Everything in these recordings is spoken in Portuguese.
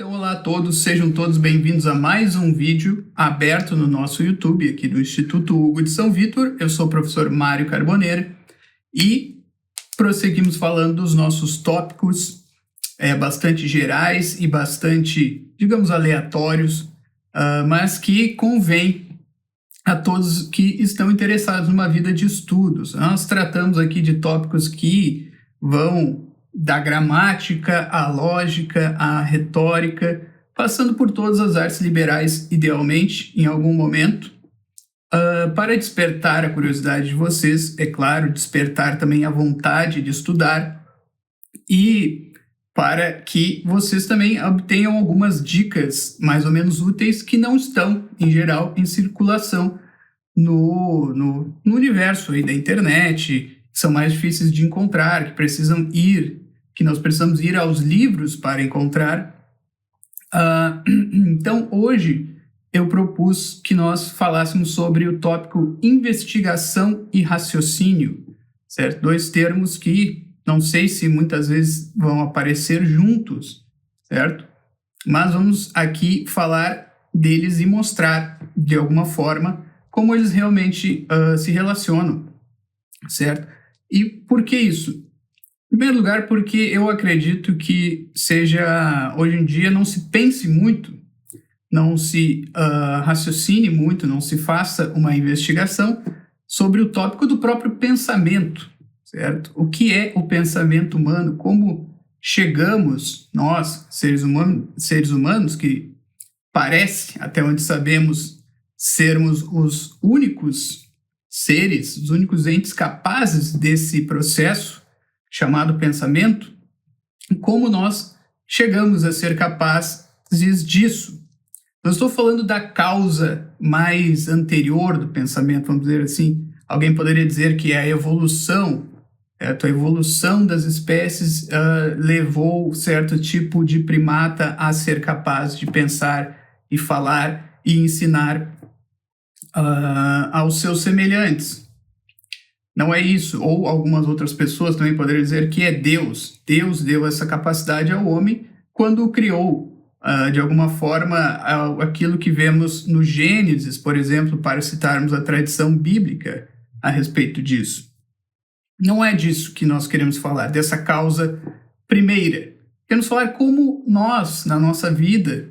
Então, olá a todos, sejam todos bem-vindos a mais um vídeo aberto no nosso YouTube aqui do Instituto Hugo de São Vítor. Eu sou o professor Mário Carboneira e prosseguimos falando dos nossos tópicos bastante gerais e bastante, digamos, aleatórios, mas que convém a todos que estão interessados numa vida de estudos. Nós tratamos aqui de tópicos que vão da gramática, à lógica, à retórica, passando por todas as artes liberais, idealmente, em algum momento, para despertar a curiosidade de vocês, é claro, despertar também a vontade de estudar e para que vocês também obtenham algumas dicas mais ou menos úteis que não estão, em geral, em circulação no universo aí da internet, que são mais difíceis de encontrar, que nós precisamos ir aos livros para encontrar. Então, hoje, eu propus que nós falássemos sobre o tópico investigação e raciocínio, certo? Dois termos que não sei se muitas vezes vão aparecer juntos, certo? Mas vamos aqui falar deles e mostrar, de alguma forma, como eles realmente se relacionam, certo? E por que isso? Em primeiro lugar, porque eu acredito que hoje em dia, não se pense muito, não se raciocine muito, não se faça uma investigação sobre o tópico do próprio pensamento, certo? O que é o pensamento humano? Como chegamos, nós, seres humanos, que parece, até onde sabemos, sermos os únicos seres, os únicos entes capazes desse processo chamado pensamento, como nós chegamos a ser capazes disso. Eu estou falando da causa mais anterior do pensamento, vamos dizer assim. Alguém poderia dizer que é a evolução, certo? A evolução das espécies levou certo tipo de primata a ser capaz de pensar e falar e ensinar aos seus semelhantes. Não é isso. Ou algumas outras pessoas também poderiam dizer que é Deus. Deus deu essa capacidade ao homem quando o criou. De alguma forma, aquilo que vemos no Gênesis, por exemplo, para citarmos a tradição bíblica a respeito disso. Não é disso que nós queremos falar, dessa causa primeira. Queremos falar como nós, na nossa vida,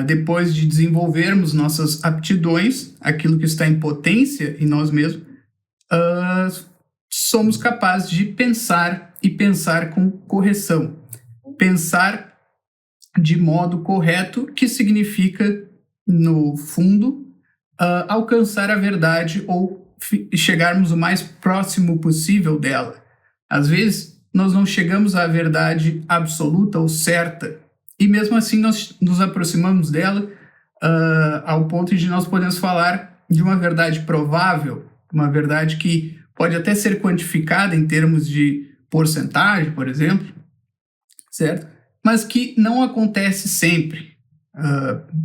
depois de desenvolvermos nossas aptidões, aquilo que está em potência em nós mesmos, somos capazes de pensar e pensar com correção. Pensar de modo correto, que significa, no fundo, alcançar a verdade ou chegarmos o mais próximo possível dela. Às vezes, nós não chegamos à verdade absoluta ou certa, e mesmo assim nós nos aproximamos dela ao ponto de nós podemos falar de uma verdade provável, uma verdade que pode até ser quantificada em termos de porcentagem, por exemplo, certo? Mas que não acontece sempre,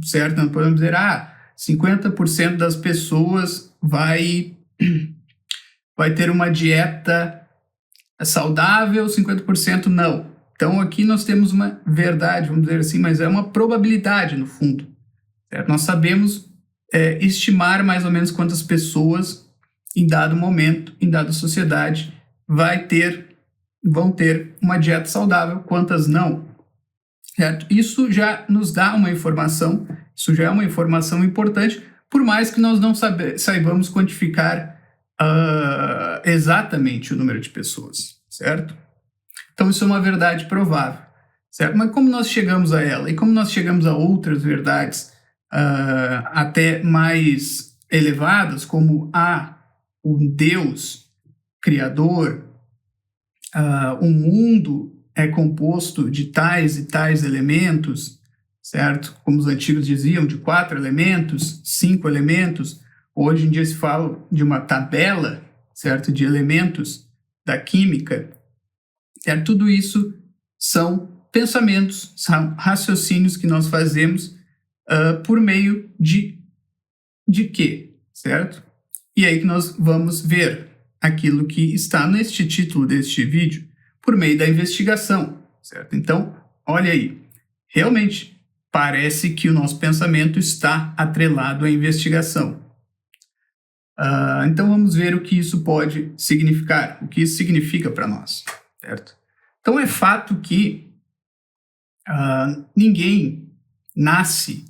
certo? Não podemos dizer, 50% das pessoas vai ter uma dieta saudável, 50% não. Então, aqui nós temos uma verdade, vamos dizer assim, mas é uma probabilidade, no fundo, certo? Nós sabemos estimar mais ou menos quantas pessoas em dado momento, em dada sociedade, vão ter uma dieta saudável, quantas não, certo? Isso já nos dá uma informação, isso já é uma informação importante, por mais que nós não saibamos quantificar exatamente o número de pessoas, certo? Então, isso é uma verdade provável, certo? Mas como nós chegamos a ela e como nós chegamos a outras verdades até mais elevadas, como um Deus criador, o mundo é composto de tais e tais elementos, certo? Como os antigos diziam, de 4 elementos, 5 elementos. Hoje em dia se fala de uma tabela, certo? De elementos da química. Certo? Tudo isso são pensamentos, são raciocínios que nós fazemos por meio de quê? Certo? E aí que nós vamos ver aquilo que está neste título deste vídeo, por meio da investigação, certo? Então, olha aí, realmente parece que o nosso pensamento está atrelado à investigação. Então vamos ver o que isso pode significar, o que isso significa para nós, certo? Então é fato que ninguém nasce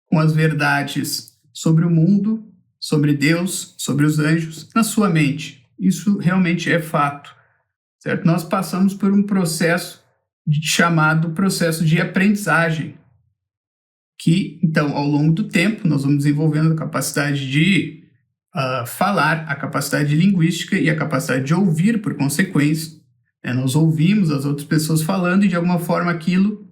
com as verdades sobre o mundo, sobre Deus, sobre os anjos, na sua mente. Isso realmente é fato, certo? Nós passamos por um processo chamado processo de aprendizagem, que, então, ao longo do tempo, nós vamos desenvolvendo a capacidade de falar, a capacidade linguística e a capacidade de ouvir, por consequência. Nós ouvimos as outras pessoas falando e, de alguma forma, aquilo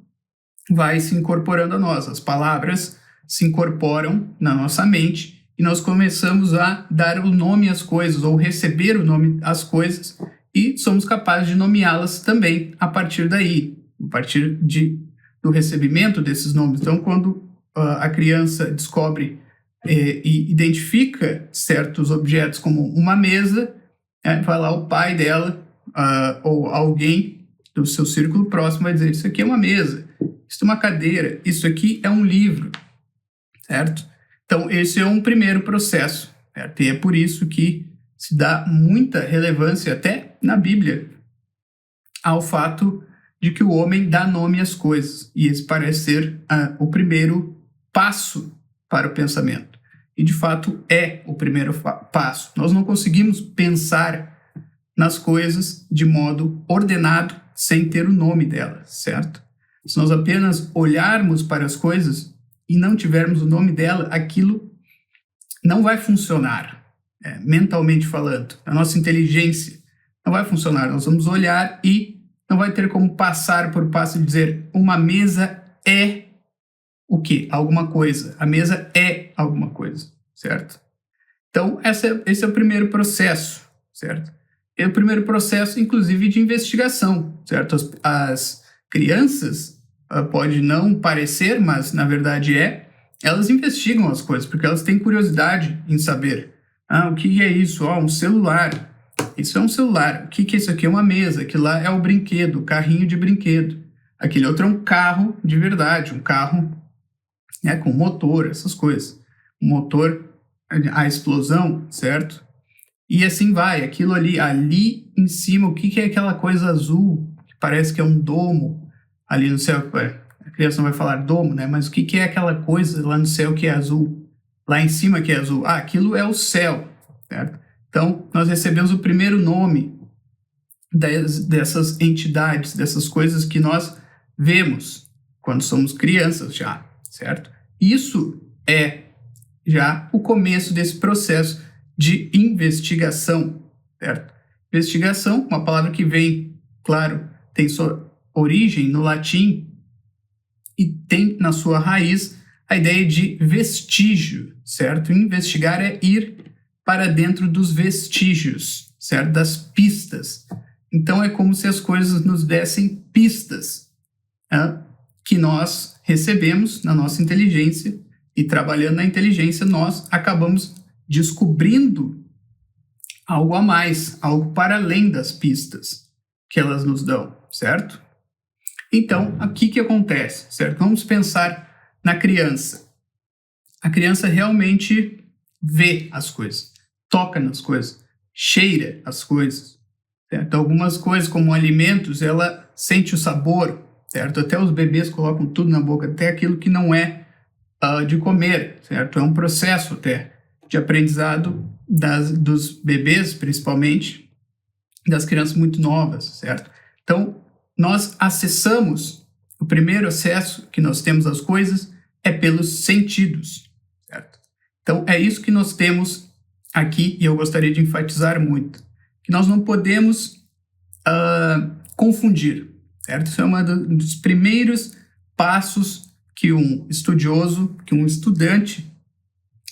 vai se incorporando a nós. As palavras se incorporam na nossa mente e nós começamos a dar o nome às coisas ou receber o nome às coisas e somos capazes de nomeá-las também a partir daí, a partir do recebimento desses nomes. Então, quando a criança descobre e identifica certos objetos como uma mesa, vai lá o pai dela ou alguém do seu círculo próximo vai dizer: isso aqui é uma mesa, isso é uma cadeira, isso aqui é um livro, certo? Então, esse é um primeiro processo, certo? E é por isso que se dá muita relevância, até na Bíblia, ao fato de que o homem dá nome às coisas. E esse parece ser o primeiro passo para o pensamento. E, de fato, é o primeiro passo. Nós não conseguimos pensar nas coisas de modo ordenado sem ter o nome delas, certo? Se nós apenas olharmos para as coisas e não tivermos o nome dela, aquilo não vai funcionar, mentalmente falando. A nossa inteligência não vai funcionar. Nós vamos olhar e não vai ter como passar por passo e dizer: uma mesa é o quê? Alguma coisa. A mesa é alguma coisa, certo? Então, esse é o primeiro processo, certo? É o primeiro processo, inclusive, de investigação, certo? As crianças, pode não parecer, mas na verdade elas investigam as coisas, porque elas têm curiosidade em saber. O que é isso? Um celular. Isso é um celular. O que é isso aqui? É uma mesa. Aquilo lá é o brinquedo, o carrinho de brinquedo. Aquele outro é um carro de verdade, um carro com motor, essas coisas. Um motor, a explosão, certo? E assim vai. Aquilo ali em cima, o que é aquela coisa azul, que parece que é um domo ali no céu? A criança não vai falar domo, né? Mas o que é aquela coisa lá no céu que é azul? Lá em cima que é azul? Aquilo é o céu, certo? Então, nós recebemos o primeiro nome dessas entidades, dessas coisas que nós vemos quando somos crianças já, certo? Isso é já o começo desse processo de investigação, certo? Investigação, uma palavra que vem, claro, tem sua origem no latim e tem na sua raiz a ideia de vestígio, certo? Investigar é ir para dentro dos vestígios, certo? Das pistas. Então é como se as coisas nos dessem pistas que nós recebemos na nossa inteligência e, trabalhando na inteligência, nós acabamos descobrindo algo a mais, algo para além das pistas que elas nos dão, certo? Então, o que acontece, certo? Vamos pensar na criança. A criança realmente vê as coisas, toca nas coisas, cheira as coisas, certo? Algumas coisas, como alimentos, ela sente o sabor, certo? Até os bebês colocam tudo na boca, até aquilo que não é de comer, certo? É um processo até de aprendizado dos bebês, principalmente, das crianças muito novas, certo? Então, nós acessamos, o primeiro acesso que nós temos às coisas é pelos sentidos, certo? Então, é isso que nós temos aqui, e eu gostaria de enfatizar muito, que nós não podemos confundir, certo? Isso é um dos primeiros passos que um estudioso, que um estudante,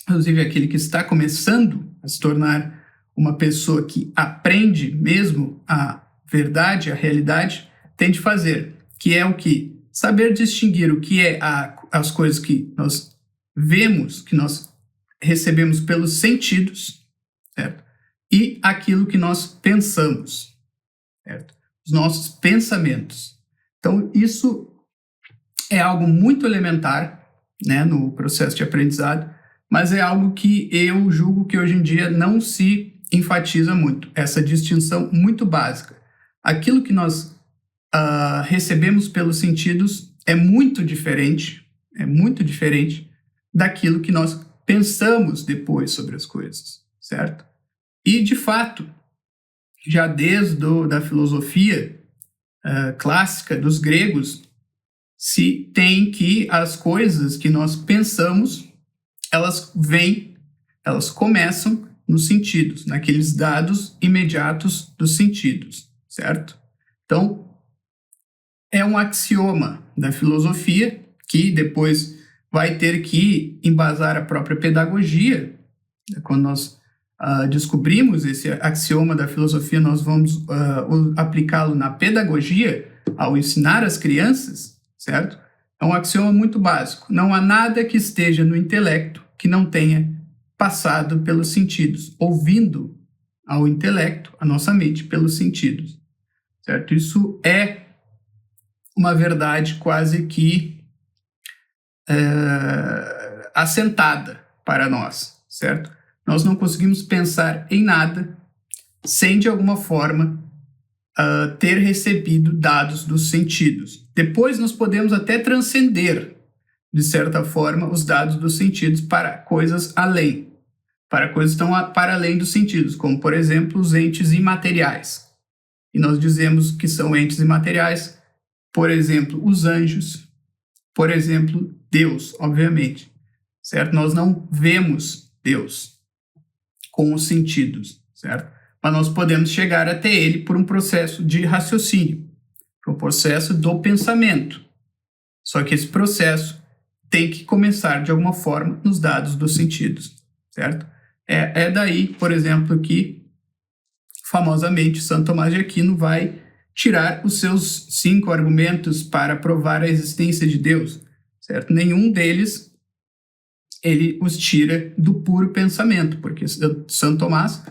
inclusive aquele que está começando a se tornar uma pessoa que aprende mesmo a verdade, a realidade, tem de fazer, que é o quê? Saber distinguir o que é as coisas que nós vemos, que nós recebemos pelos sentidos, certo? E aquilo que nós pensamos, certo? Os nossos pensamentos. Então, isso é algo muito elementar, né, no processo de aprendizado, mas é algo que eu julgo que hoje em dia não se enfatiza muito, essa distinção muito básica. Aquilo que nós recebemos pelos sentidos é muito diferente daquilo que nós pensamos depois sobre as coisas, certo? E, de fato, já desde da filosofia clássica dos gregos, se tem que as coisas que nós pensamos, elas começam nos sentidos, naqueles dados imediatos dos sentidos, certo? Então, é um axioma da filosofia que depois vai ter que embasar a própria pedagogia. Quando nós descobrimos esse axioma da filosofia, nós vamos aplicá-lo na pedagogia ao ensinar as crianças, certo? É um axioma muito básico. Não há nada que esteja no intelecto que não tenha passado pelos sentidos, ouvindo ao intelecto, a nossa mente, pelos sentidos, certo? Isso é uma verdade quase que assentada para nós, certo? Nós não conseguimos pensar em nada sem, de alguma forma, ter recebido dados dos sentidos. Depois nós podemos até transcender, de certa forma, os dados dos sentidos para coisas além, para coisas que estão para além dos sentidos, como, por exemplo, os entes imateriais. E nós dizemos que são entes imateriais, por exemplo, os anjos, por exemplo, Deus, obviamente, certo? Nós não vemos Deus com os sentidos, certo? Mas nós podemos chegar até ele por um processo de raciocínio, por um processo do pensamento. Só que esse processo tem que começar, de alguma forma, nos dados dos sentidos, certo? É daí, por exemplo, que, famosamente, Santo Tomás de Aquino vai tirar os seus 5 argumentos para provar a existência de Deus, certo? Nenhum deles ele os tira do puro pensamento, porque Santo Tomás,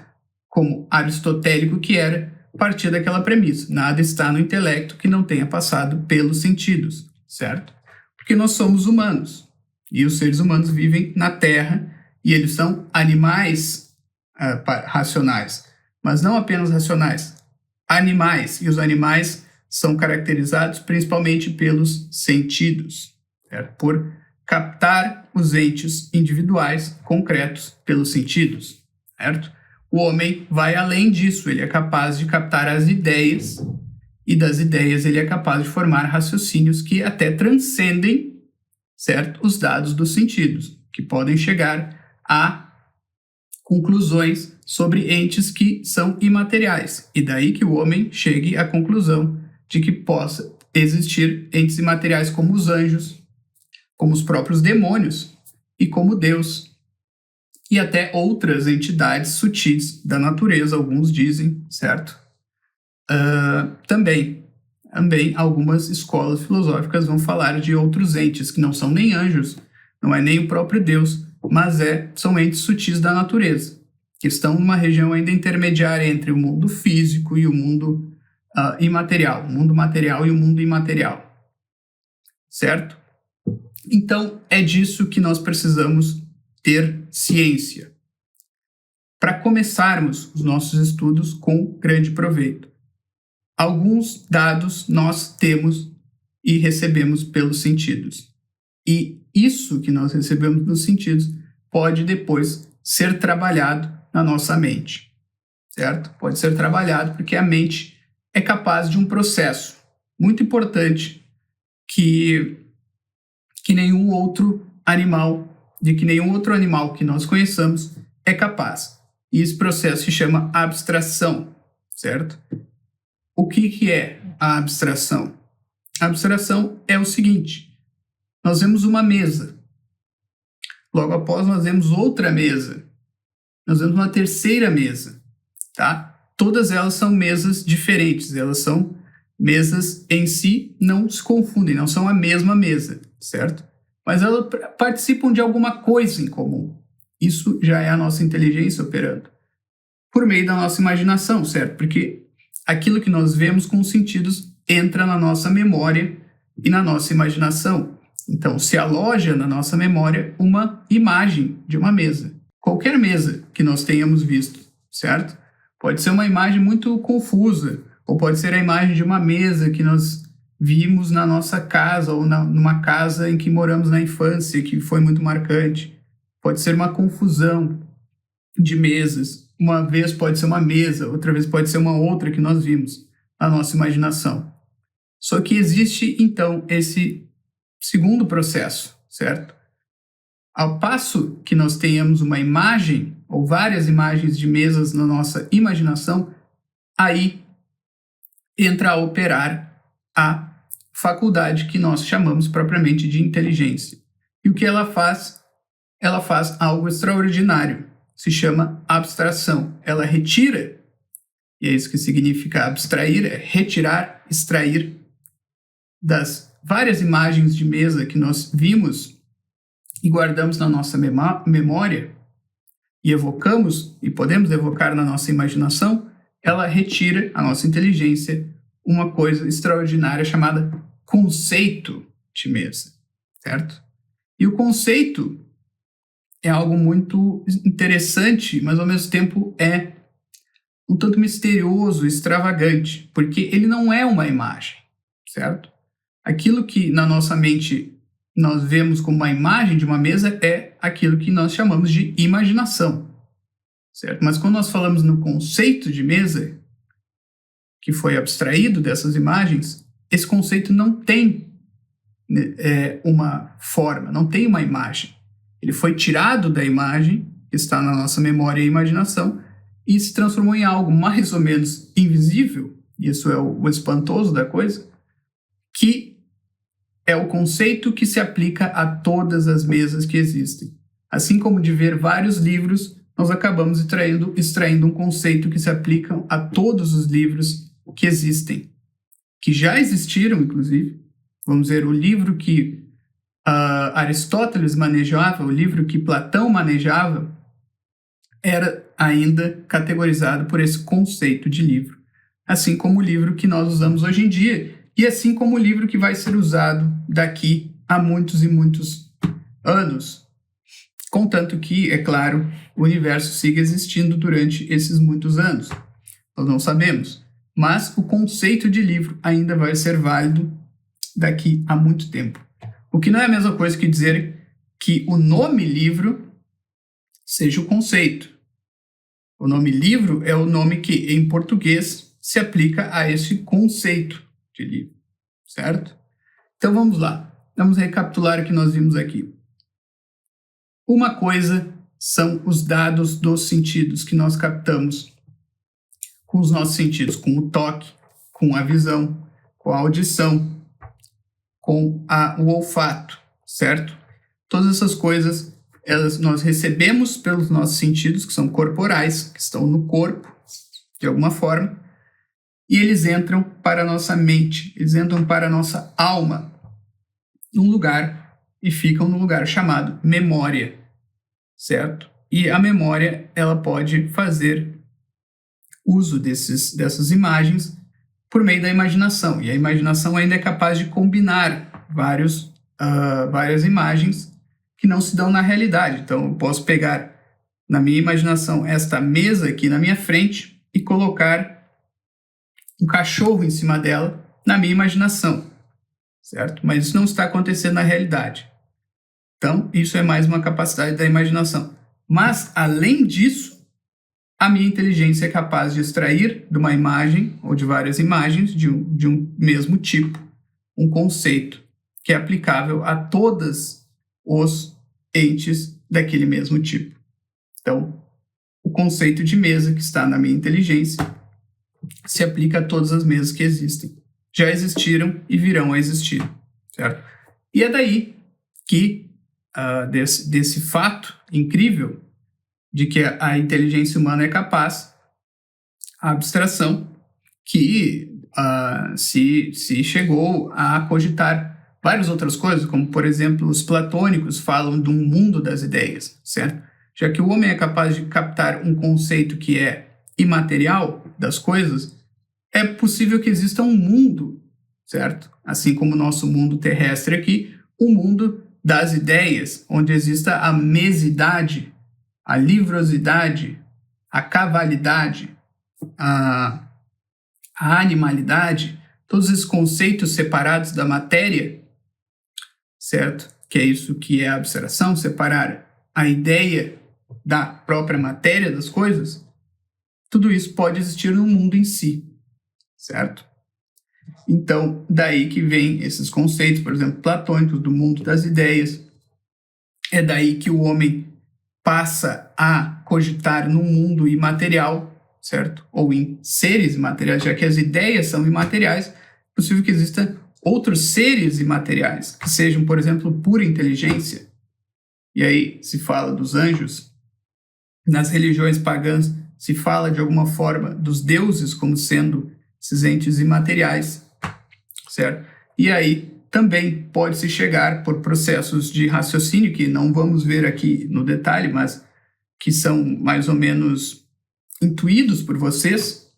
como aristotélico que era, partia daquela premissa: nada está no intelecto que não tenha passado pelos sentidos, certo? Porque nós somos humanos, e os seres humanos vivem na Terra, e eles são animais racionais, mas não apenas racionais, animais, e os animais são caracterizados principalmente pelos sentidos, certo? Por captar os entes individuais concretos pelos sentidos, certo? O homem vai além disso, ele é capaz de captar as ideias, e das ideias ele é capaz de formar raciocínios que até transcendem, certo, os dados dos sentidos, que podem chegar a conclusões sobre entes que são imateriais. E daí que o homem chegue à conclusão de que possa existir entes imateriais como os anjos, como os próprios demônios e como Deus, e até outras entidades sutis da natureza, alguns dizem, certo? Também algumas escolas filosóficas vão falar de outros entes que não são nem anjos, não é nem o próprio Deus, mas são entes sutis da natureza, que estão numa região ainda intermediária entre o mundo físico e o mundo imaterial, o mundo material e o mundo imaterial, certo? Então, é disso que nós precisamos ter ciência, para começarmos os nossos estudos com grande proveito. Alguns dados nós temos e recebemos pelos sentidos. E isso que nós recebemos nos sentidos pode depois ser trabalhado na nossa mente, certo? Pode ser trabalhado porque a mente é capaz de um processo muito importante que nenhum outro animal que nós conheçamos é capaz. E esse processo se chama abstração, certo? O que é a abstração? A abstração é o seguinte: nós vemos uma mesa. Logo após, nós vemos outra mesa. Nós vemos uma terceira mesa, tá? Todas elas são mesas diferentes. Elas são mesas em si, não se confundem, não são a mesma mesa, certo? Mas elas participam de alguma coisa em comum. Isso já é a nossa inteligência operando por meio da nossa imaginação, certo? Porque aquilo que nós vemos com os sentidos entra na nossa memória e na nossa imaginação. Então, se aloja na nossa memória uma imagem de uma mesa. Qualquer mesa que nós tenhamos visto, certo? Pode ser uma imagem muito confusa, ou pode ser a imagem de uma mesa que nós vimos na nossa casa, ou numa casa em que moramos na infância, que foi muito marcante. Pode ser uma confusão de mesas. Uma vez pode ser uma mesa, outra vez pode ser uma outra que nós vimos na nossa imaginação. Só que existe, então, esse segundo processo, certo? Ao passo que nós tenhamos uma imagem ou várias imagens de mesas na nossa imaginação, aí entra a operar a faculdade que nós chamamos propriamente de inteligência. E o que ela faz? Ela faz algo extraordinário. Se chama abstração. Ela retira, e é isso que significa abstrair, é retirar, extrair das várias imagens de mesa que nós vimos e guardamos na nossa memória e evocamos e podemos evocar na nossa imaginação, ela retira a nossa inteligência uma coisa extraordinária chamada conceito de mesa, certo? E o conceito é algo muito interessante, mas ao mesmo tempo é um tanto misterioso, extravagante, porque ele não é uma imagem, certo? Aquilo que na nossa mente nós vemos como uma imagem de uma mesa é aquilo que nós chamamos de imaginação, certo? Mas quando nós falamos no conceito de mesa, que foi abstraído dessas imagens, esse conceito não tem uma forma, não tem uma imagem. Ele foi tirado da imagem, que está na nossa memória e imaginação, e se transformou em algo mais ou menos invisível, isso é o espantoso da coisa, que é o conceito que se aplica a todas as mesas que existem. Assim como de ver vários livros, nós acabamos extraindo um conceito que se aplica a todos os livros que existem, que já existiram, inclusive. Vamos ver, o livro que Aristóteles manejava, o livro que Platão manejava, era ainda categorizado por esse conceito de livro. Assim como o livro que nós usamos hoje em dia, e assim como o livro que vai ser usado daqui a muitos e muitos anos. Contanto que, é claro, o universo siga existindo durante esses muitos anos. Nós não sabemos. Mas o conceito de livro ainda vai ser válido daqui a muito tempo. O que não é a mesma coisa que dizer que o nome livro seja o conceito. O nome livro é o nome que, em português, se aplica a esse conceito de livro, certo? Então vamos lá. Vamos recapitular o que nós vimos aqui. Uma coisa são os dados dos sentidos que nós captamos com os nossos sentidos, com o toque, com a visão, com a audição, com o olfato, certo? Todas essas coisas, nós recebemos pelos nossos sentidos, que são corporais, que estão no corpo, de alguma forma, e eles entram para a nossa mente, eles entram para a nossa alma, num lugar, e ficam num lugar chamado memória, certo? E a memória, ela pode fazer uso dessas imagens por meio da imaginação. E a imaginação ainda é capaz de combinar várias imagens que não se dão na realidade. Então, eu posso pegar na minha imaginação esta mesa aqui na minha frente e colocar um cachorro em cima dela na minha imaginação, certo? Mas isso não está acontecendo na realidade. Então, isso é mais uma capacidade da imaginação. Mas, além disso, a minha inteligência é capaz de extrair de uma imagem ou de várias imagens de um mesmo tipo um conceito que é aplicável a todos os entes daquele mesmo tipo. Então, o conceito de mesa que está na minha inteligência se aplica a todas as mesas que existem. Já existiram e virão a existir, certo? E é daí que, desse fato incrível de que a inteligência humana é capaz, a abstração, que se chegou a cogitar várias outras coisas, como, por exemplo, os platônicos falam de um mundo das ideias, certo? Já que o homem é capaz de captar um conceito que é imaterial das coisas, é possível que exista um mundo certo? Assim como o nosso mundo terrestre aqui, o mundo das ideias, onde exista a mesidade, a livrosidade, a cavalidade, a animalidade, todos esses conceitos separados da matéria, certo? Que é isso que é a abstração, separar a ideia da própria matéria das coisas. Tudo isso pode existir no mundo em si, certo? Então, daí que vem esses conceitos, por exemplo, platônicos do mundo das ideias. É daí que o homem passa a cogitar no mundo imaterial, certo? Ou em seres imateriais, já que as ideias são imateriais, é possível que existam outros seres imateriais, que sejam, por exemplo, pura inteligência. E aí se fala dos anjos. Nas religiões pagãs se fala de alguma forma dos deuses como sendo esses entes imateriais, certo? E aí também pode-se chegar por processos de raciocínio, que não vamos ver aqui no detalhe, mas que são mais ou menos intuídos por vocês,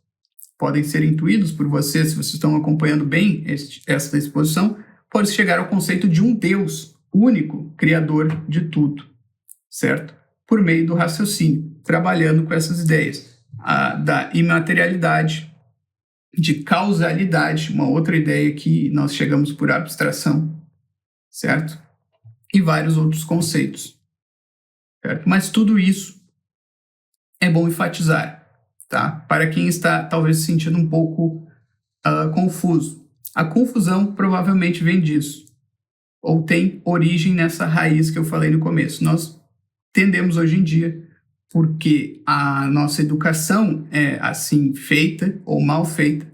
podem ser intuídos por vocês, se vocês estão acompanhando bem esta exposição, pode chegar ao conceito de um Deus único, criador de tudo, certo? Por meio do raciocínio, trabalhando com essas ideias da imaterialidade, de causalidade, uma outra ideia que nós chegamos por abstração, certo? E vários outros conceitos, certo? Mas tudo isso é bom enfatizar, tá? Para quem está talvez se sentindo um pouco confuso. A confusão provavelmente vem disso, ou tem origem nessa raiz que eu falei no começo. Nós tendemos hoje em dia, porque a nossa educação é assim feita ou mal feita,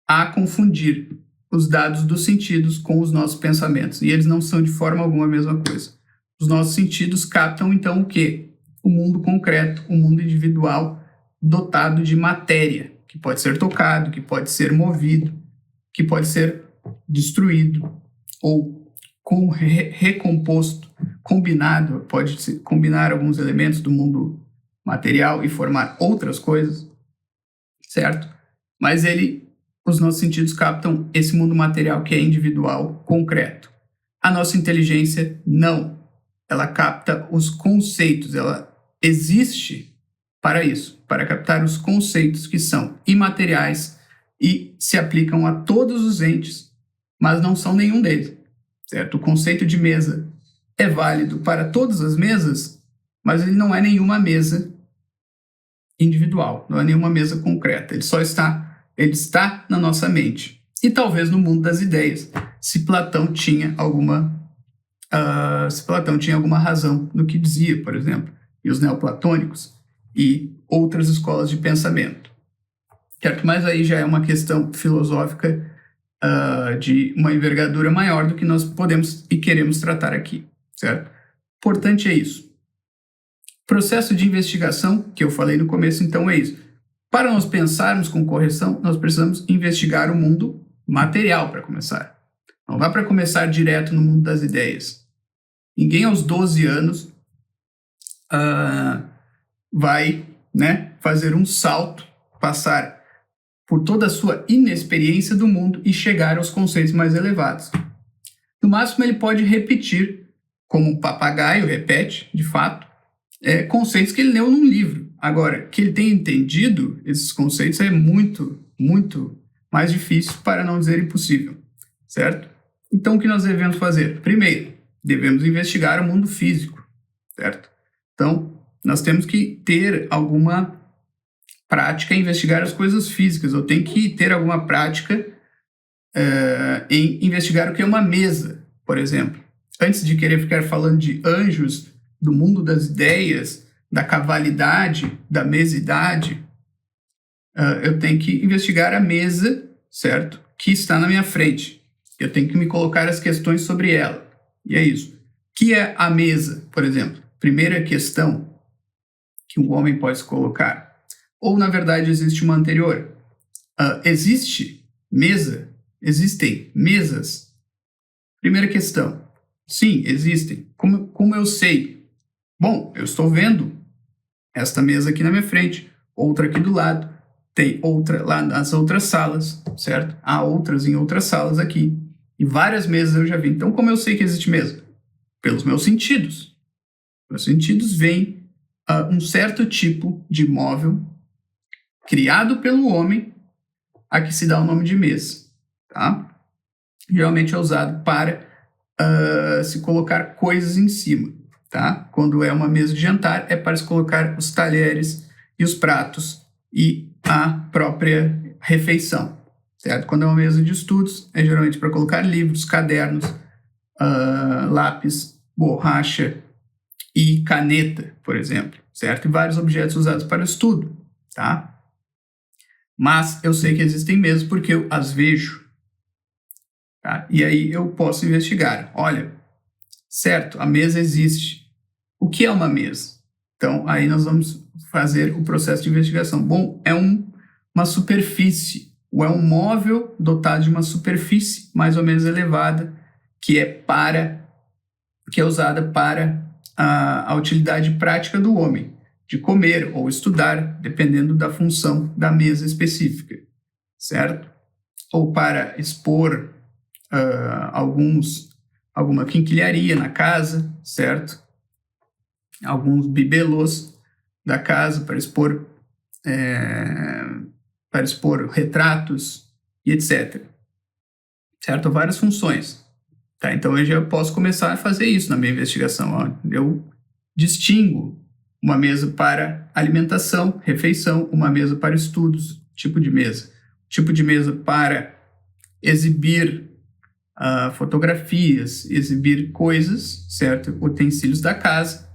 a confundir os dados dos sentidos com os nossos pensamentos. E eles não são de forma alguma a mesma coisa. Os nossos sentidos captam então o quê? O mundo concreto, o mundo individual, dotado de matéria, que pode ser tocado, que pode ser movido, que pode ser destruído ou recomposto, combinado, pode combinar alguns elementos do mundo material e formar outras coisas, certo? Mas os nossos sentidos captam esse mundo material que é individual, concreto. A nossa inteligência não. Ela capta os conceitos, ela existe para isso, para captar os conceitos que são imateriais e se aplicam a todos os entes, mas não são nenhum deles, certo? O conceito de mesa é válido para todas as mesas, mas ele não é nenhuma mesa individual, não é nenhuma mesa concreta, ele está na nossa mente. E talvez no mundo das ideias, se Platão tinha alguma razão no que dizia, por exemplo, e os neoplatônicos e outras escolas de pensamento. Certo? Mas aí já é uma questão filosófica de uma envergadura maior do que nós podemos e queremos tratar aqui, certo? Importante é isso. Processo de investigação, que eu falei no começo, então é isso. Para nós pensarmos com correção, nós precisamos investigar o mundo material para começar. Não dá para começar direto no mundo das ideias. Ninguém aos 12 anos vai, fazer um salto, passar por toda a sua inexperiência do mundo e chegar aos conceitos mais elevados. No máximo, ele pode repetir, como um papagaio repete, de fato, conceitos que ele leu num livro. Agora, que ele tenha entendido esses conceitos é muito, muito mais difícil, para não dizer impossível, certo? Então, o que nós devemos fazer? Primeiro, devemos investigar o mundo físico, certo? Então, nós temos que ter alguma prática em investigar as coisas físicas. Eu tenho que ter alguma prática em investigar o que é uma mesa, por exemplo. Antes de querer ficar falando de anjos, do mundo das ideias, da cavalidade, da mesidade, eu tenho que investigar a mesa, certo? Que está na minha frente. Eu tenho que me colocar as questões sobre ela. E é isso. O que é a mesa, por exemplo? Primeira questão que um homem pode se colocar. Ou, na verdade, existe uma anterior. Existe mesa? Existem mesas? Primeira questão. Sim, existem. Como eu sei? Bom, eu estou vendo esta mesa aqui na minha frente, outra aqui do lado. tem outra lá nas outras salas, certo? Há outras em outras salas aqui. E várias mesas eu já vi. Então, como eu sei que existe mesa? Pelos meus sentidos. Meus sentidos veem um certo tipo de móvel criado pelo homem a que se dá o nome de mesa, tá? Geralmente é usado para se colocar coisas em cima, tá? Quando é uma mesa de jantar, é para se colocar os talheres e os pratos e a própria refeição, certo? Quando é uma mesa de estudos, é geralmente para colocar livros, cadernos, lápis, borracha e caneta, por exemplo, certo? E vários objetos usados para o estudo, tá? Mas eu sei que existem mesas porque eu as vejo, tá? E aí eu posso investigar. Olha, certo, a mesa existe. O que é uma mesa? Então, aí nós vamos fazer o processo de investigação. Bom, é uma superfície, ou é um móvel dotado de uma superfície mais ou menos elevada, que é usada para a utilidade prática do homem, de comer ou estudar, dependendo da função da mesa específica, certo? Ou para expor alguma quinquilharia na casa, certo? Alguns bibelôs da casa para expor retratos e etc. Certo? Várias funções. Tá? Então eu já posso começar a fazer isso na minha investigação. Ó. Eu distingo uma mesa para alimentação, refeição, uma mesa para estudos, tipo de mesa para exibir fotografias, exibir coisas, certo? Utensílios da casa,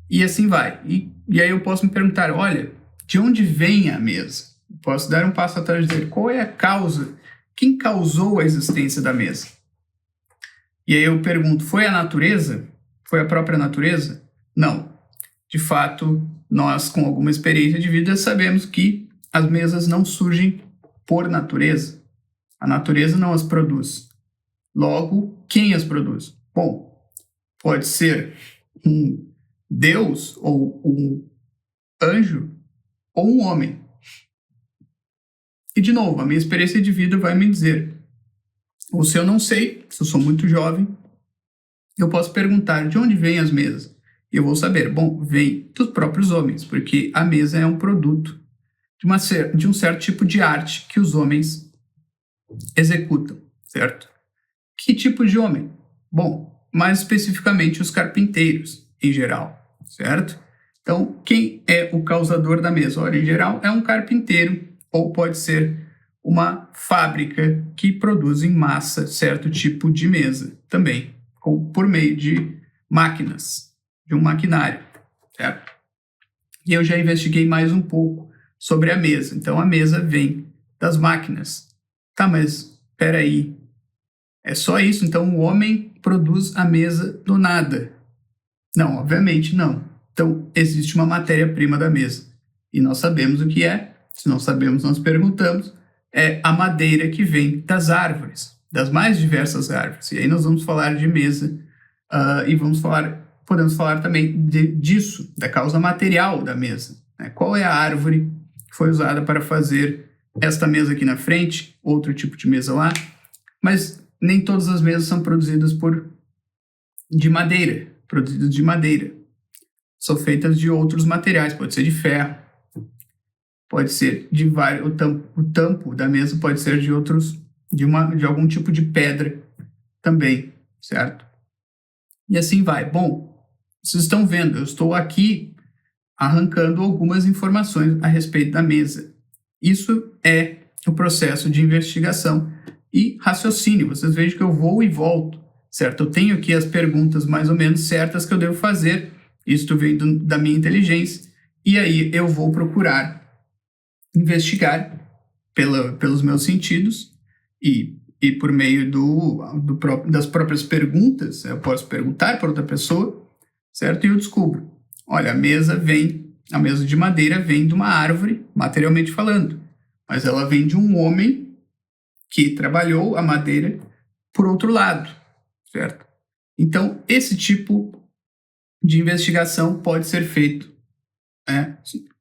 e assim vai. E aí eu posso me perguntar, olha, de onde vem a mesa? Posso dar um passo atrás e dizer, qual é a causa? Quem causou a existência da mesa? E aí eu pergunto, foi a natureza? Foi a própria natureza? Não. De fato, nós, com alguma experiência de vida, sabemos que as mesas não surgem por natureza. A natureza não as produz. Logo, quem as produz? Bom, pode ser um Deus, ou um anjo, ou um homem. E, de novo, a minha experiência de vida vai me dizer, ou se eu não sei, se eu sou muito jovem, eu posso perguntar de onde vêm as mesas. E eu vou saber, bom, vem dos próprios homens, porque a mesa é um produto de um certo tipo de arte que os homens executam, certo? Que tipo de homem? Bom, mais especificamente os carpinteiros, em geral, certo? Então, quem é o causador da mesa? Olha, em geral, é um carpinteiro, ou pode ser uma fábrica que produz em massa certo tipo de mesa, também, ou por meio de máquinas, de um maquinário, certo? E eu já investiguei mais um pouco sobre a mesa. Então, a mesa vem das máquinas. Tá, mas espera aí. É só isso? Então, o homem produz a mesa do nada? Não, obviamente não. Então, existe uma matéria-prima da mesa. E nós sabemos o que é. Se não sabemos, nós perguntamos. É a madeira que vem das árvores, das mais diversas árvores. E aí nós vamos falar de mesa e podemos falar também disso, da causa material da mesa. Né? Qual é a árvore que foi usada para fazer esta mesa aqui na frente, outro tipo de mesa lá, mas nem todas as mesas são produzidas de madeira. São feitas de outros materiais, pode ser de ferro, pode ser de vários, o tampo da mesa pode ser de algum tipo de pedra também, certo? E assim vai. Bom, vocês estão vendo, eu estou aqui arrancando algumas informações a respeito da mesa. Isso é o processo de investigação e raciocínio. Vocês vejam que eu vou e volto, certo? Eu tenho aqui as perguntas mais ou menos certas que eu devo fazer. Isso vem da minha inteligência. E aí eu vou procurar investigar pelos meus sentidos e por meio das próprias perguntas. Eu posso perguntar para outra pessoa, certo? E eu descubro. Olha, a mesa de madeira vem de uma árvore, materialmente falando, mas ela vem de um homem que trabalhou a madeira por outro lado, certo? Então, esse tipo de investigação pode ser feito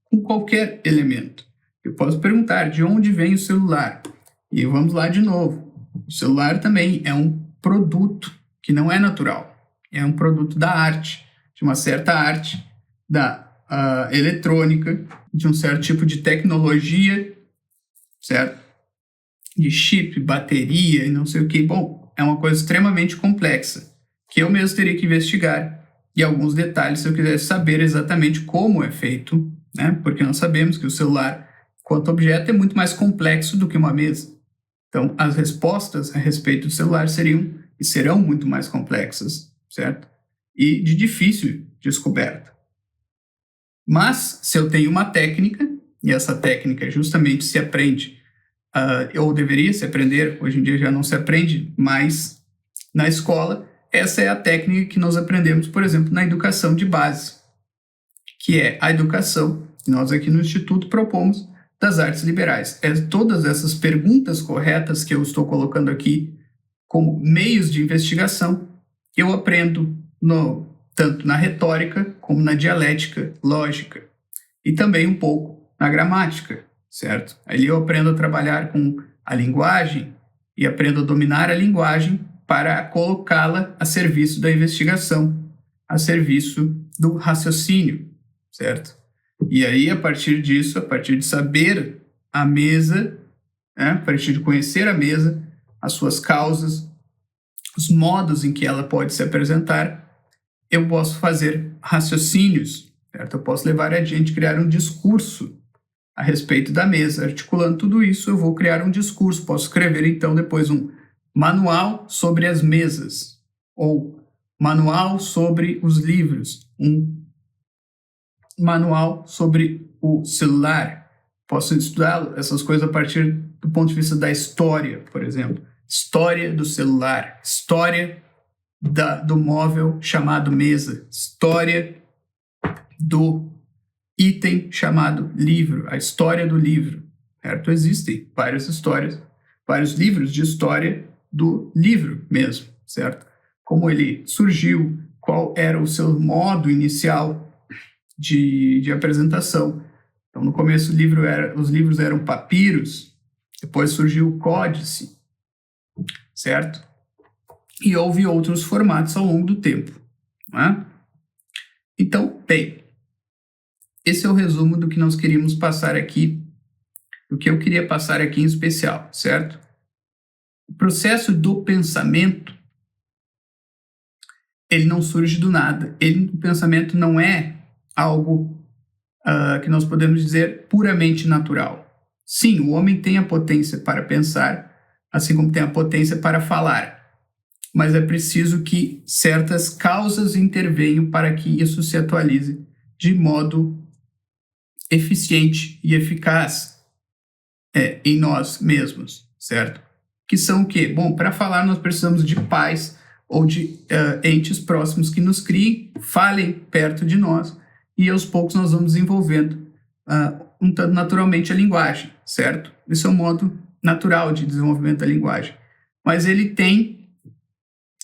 com qualquer elemento. Eu posso perguntar de onde vem o celular. E vamos lá de novo. O celular também é um produto que não é natural. É um produto da arte, de uma certa arte, da eletrônica, de um certo tipo de tecnologia, certo? De chip, bateria e não sei o que. Bom, é uma coisa extremamente complexa, que eu mesmo teria que investigar, e alguns detalhes se eu quisesse saber exatamente como é feito, né? Porque nós sabemos que o celular, quanto objeto, é muito mais complexo do que uma mesa. Então, as respostas a respeito do celular seriam e serão muito mais complexas, certo? E de difícil descoberta. Mas, se eu tenho uma técnica, e essa técnica justamente se aprende, ou deveria se aprender, hoje em dia já não se aprende mais na escola, essa é a técnica que nós aprendemos, por exemplo, na educação de base, que é a educação que nós aqui no Instituto propomos das artes liberais. Todas essas perguntas corretas que eu estou colocando aqui como meios de investigação, eu aprendo tanto na retórica como na dialética lógica e também um pouco na gramática, certo? Ali eu aprendo a trabalhar com a linguagem e aprendo a dominar a linguagem para colocá-la a serviço da investigação, a serviço do raciocínio, certo? E aí, a partir disso, a partir de saber a mesa, a partir de conhecer a mesa, as suas causas, os modos em que ela pode se apresentar, eu posso fazer raciocínios, certo? Eu posso levar adiante, criar um discurso a respeito da mesa. Articulando tudo isso, eu vou criar um discurso. Posso escrever, então, depois um manual sobre as mesas, ou manual sobre os livros, um manual sobre o celular. Posso estudar essas coisas a partir do ponto de vista da história, por exemplo. História do celular, história do móvel chamado mesa, história do item chamado livro, a história do livro, certo? Existem várias histórias, vários livros de história do livro mesmo, certo? Como ele surgiu, qual era o seu modo inicial de apresentação. Então, no começo os livros eram papiros, depois surgiu o códice, certo? E houve outros formatos ao longo do tempo, não é? Então, bem, esse é o resumo do que nós queríamos passar aqui, do que eu queria passar aqui em especial, certo? O processo do pensamento, ele não surge do nada. O pensamento não é algo que nós podemos dizer puramente natural. Sim, o homem tem a potência para pensar, assim como tem a potência para falar. Mas é preciso que certas causas intervenham para que isso se atualize de modo eficiente e eficaz em nós mesmos, certo? Que são o quê? Bom, para falar nós precisamos de pais ou de entes próximos que nos criem, falem perto de nós, e aos poucos nós vamos desenvolvendo naturalmente a linguagem, certo? Esse é um modo natural de desenvolvimento da linguagem. Mas ele tem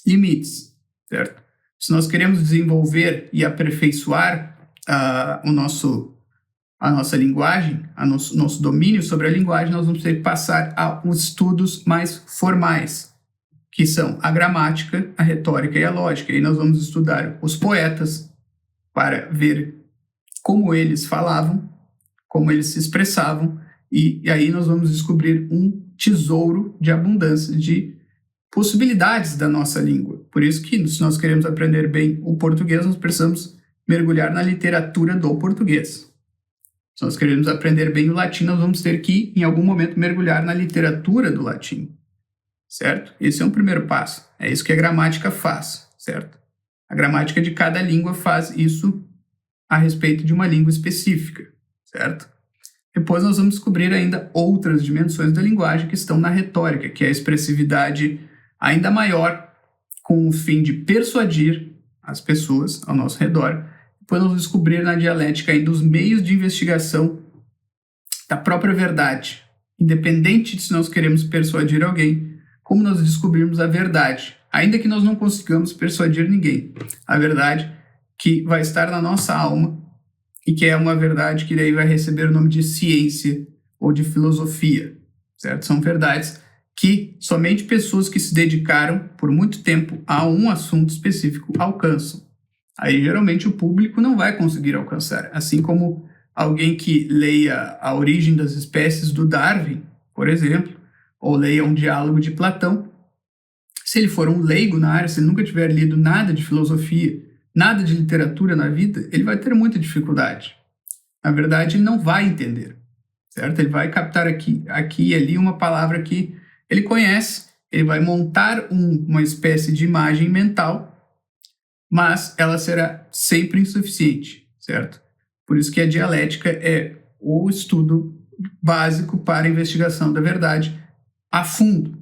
limites, certo? Se nós queremos desenvolver e aperfeiçoar a nossa linguagem, nosso domínio sobre a linguagem, nós vamos ter que passar a uns estudos mais formais, que são a gramática, a retórica e a lógica. E nós vamos estudar os poetas para ver como eles falavam, como eles se expressavam, e aí nós vamos descobrir um tesouro de abundância, de possibilidades da nossa língua. Por isso que, se nós queremos aprender bem o português, nós precisamos mergulhar na literatura do português. Se nós queremos aprender bem o latim, nós vamos ter que, em algum momento, mergulhar na literatura do latim, certo? Esse é um primeiro passo. É isso que a gramática faz, certo? A gramática de cada língua faz isso a respeito de uma língua específica, certo? Depois nós vamos descobrir ainda outras dimensões da linguagem que estão na retórica, que é a expressividade ainda maior, com o fim de persuadir as pessoas ao nosso redor. Depois nós vamos descobrir na dialética ainda os meios de investigação da própria verdade, independente de se nós queremos persuadir alguém, como nós descobrirmos a verdade, ainda que nós não consigamos persuadir ninguém. A verdade que vai estar na nossa alma e que é uma verdade que daí vai receber o nome de ciência ou de filosofia, certo? São verdades que somente pessoas que se dedicaram por muito tempo a um assunto específico alcançam. Aí, geralmente, o público não vai conseguir alcançar. Assim como alguém que leia A Origem das Espécies do Darwin, por exemplo, ou leia um diálogo de Platão, se ele for um leigo na área, se ele nunca tiver lido nada de filosofia, nada de literatura na vida, ele vai ter muita dificuldade. Na verdade, ele não vai entender, certo? Ele vai captar aqui e ali uma palavra que ele conhece, ele vai montar uma espécie de imagem mental, mas ela será sempre insuficiente, certo? Por isso que a dialética é o estudo básico para a investigação da verdade a fundo,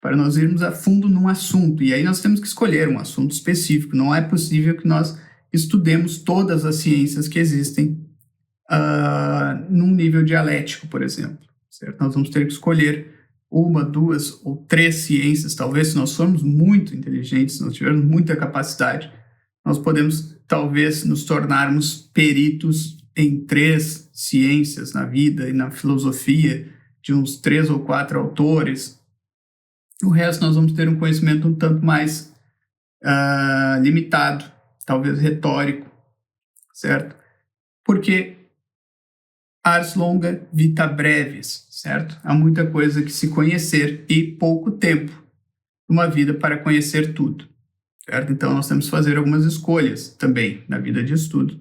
para nós irmos a fundo num assunto. E aí nós temos que escolher um assunto específico. Não é possível que nós estudemos todas as ciências que existem num nível dialético, por exemplo, certo? Nós vamos ter que escolher uma, duas ou três ciências. Talvez, se nós formos muito inteligentes, se nós tivermos muita capacidade, nós podemos, talvez, nos tornarmos peritos em 3 ciências na vida e na filosofia, de uns 3 ou 4 autores. O resto nós vamos ter um conhecimento um tanto mais limitado, talvez retórico, certo? Porque ars longa, vita brevis, certo? Há muita coisa que se conhecer e pouco tempo, uma vida para conhecer tudo, certo? Então nós temos que fazer algumas escolhas também na vida de estudo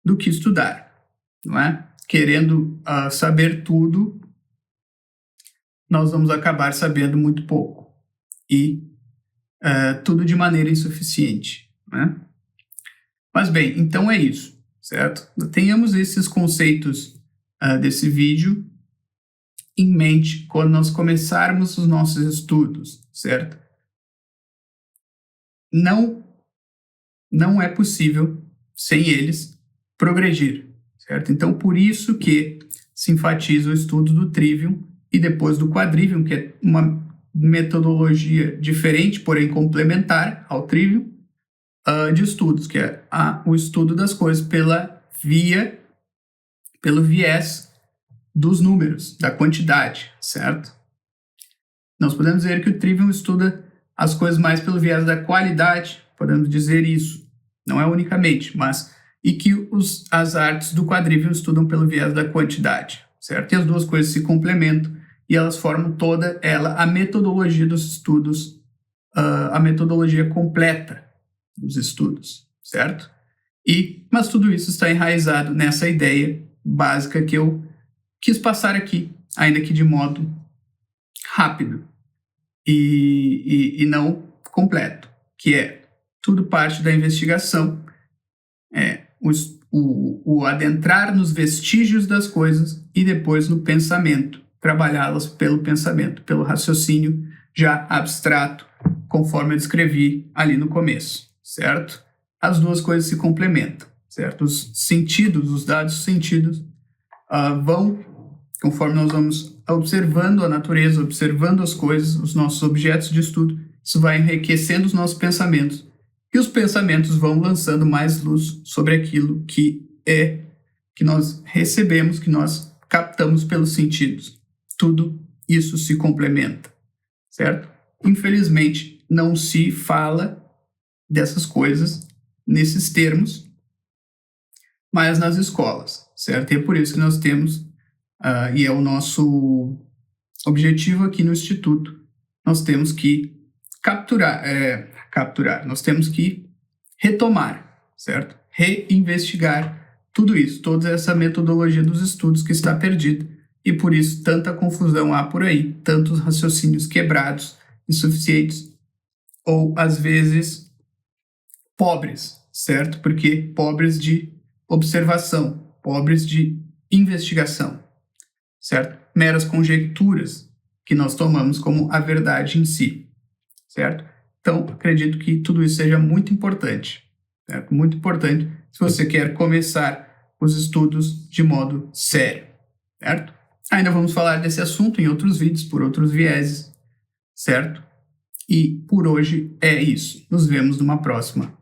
do que estudar, não é? Querendo saber tudo, nós vamos acabar sabendo muito pouco e tudo de maneira insuficiente, né? Mas bem, então é isso, certo? Tenhamos esses conceitos desse vídeo em mente quando nós começarmos os nossos estudos, certo? Não é possível, sem eles, progredir, certo? Então, por isso que se enfatiza o estudo do trivium e depois do quadrivium, que é uma metodologia diferente, porém complementar ao trivium, de estudos, que é o estudo das coisas pelo viés dos números, da quantidade, certo? Nós podemos dizer que o trivium estuda as coisas mais pelo viés da qualidade, podemos dizer isso, não é unicamente, mas e que as artes do quadrivium estudam pelo viés da quantidade, certo? E as duas coisas se complementam e elas formam toda a metodologia dos estudos, a metodologia completa dos estudos, certo? Mas tudo isso está enraizado nessa ideia básica que eu quis passar aqui, ainda que de modo rápido e não completo, que é tudo parte da investigação, o adentrar nos vestígios das coisas e depois no pensamento, trabalhá-las pelo pensamento, pelo raciocínio já abstrato, conforme eu descrevi ali no começo, certo? As duas coisas se complementam, certo? Os sentidos, os dados sentidos vão, conforme nós vamos observando a natureza, observando as coisas, os nossos objetos de estudo, isso vai enriquecendo os nossos pensamentos. E os pensamentos vão lançando mais luz sobre aquilo que nós recebemos, que nós captamos pelos sentidos. Tudo isso se complementa, certo? Infelizmente, não se fala dessas coisas nesses termos, mas nas escolas, certo? E é por isso que nós temos, e é o nosso objetivo aqui no Instituto, nós temos que nós temos que retomar, certo? Reinvestigar tudo isso, toda essa metodologia dos estudos que está perdida, e por isso tanta confusão há por aí, tantos raciocínios quebrados, insuficientes, ou às vezes pobres, certo? Porque pobres de observação, pobres de investigação, certo? Meras conjecturas que nós tomamos como a verdade em si, certo? Então, acredito que tudo isso seja muito importante, certo? Muito importante se você quer começar os estudos de modo sério, certo? Ainda vamos falar desse assunto em outros vídeos, por outros vieses, certo? E por hoje é isso. Nos vemos numa próxima